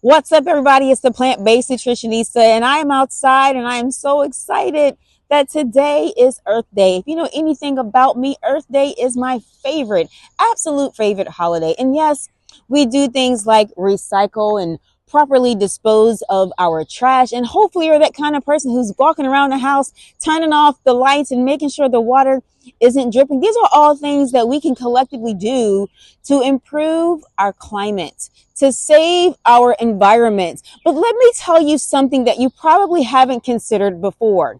What's up, everybody? It's the plant-based nutritionista, and I am outside, and I am so excited that today is Earth Day. If you know anything about me, Earth Day is my favorite, absolute favorite holiday. And yes, we do things like recycle and properly dispose of our trash. And hopefully you're that kind of person who's walking around the house, turning off the lights and making sure the water isn't dripping. These are all things that we can collectively do to improve our climate, to save our environment. But let me tell you something that you probably haven't considered before.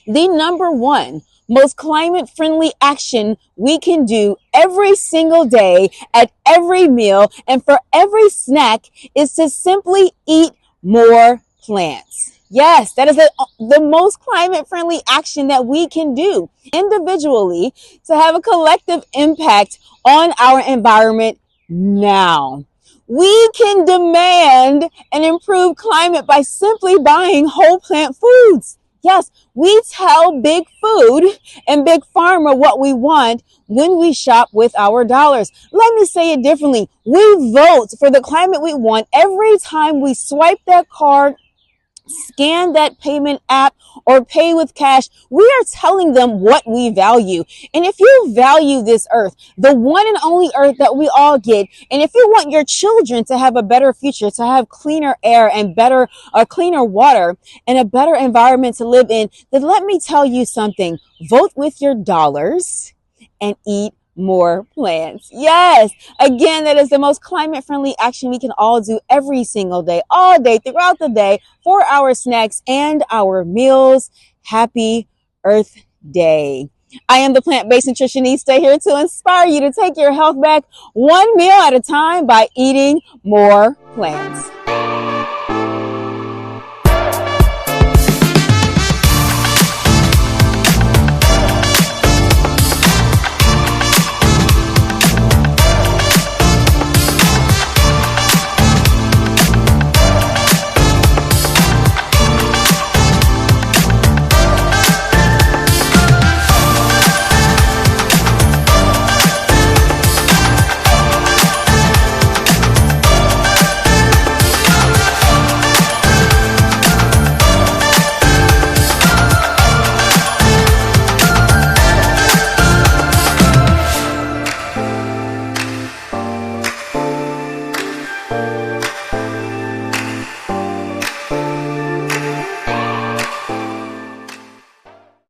The number one most climate friendly action we can do every single day at every meal and for every snack is to simply eat more plants. Yes, that is the most climate friendly action that we can do individually to have a collective impact on our environment now. We can demand an improved climate by simply buying whole plant foods. Yes, we tell Big Food and Big Pharma what we want when we shop with our dollars. Let me say it differently. We vote for the climate we want every time we swipe that card, scan that payment app, or pay with cash. We are telling them what we value. And if you value this earth, the one and only earth that we all get, and if you want your children to have a better future, to have cleaner air and cleaner water and a better environment to live in, then let me tell you something. Vote with your dollars and eat more plants. Yes, again, that is the most climate friendly action we can all do every single day, all day, throughout the day, for our snacks and our meals. Happy Earth Day. I am the plant-based nutritionista, here to inspire you to take your health back one meal at a time by eating more plants.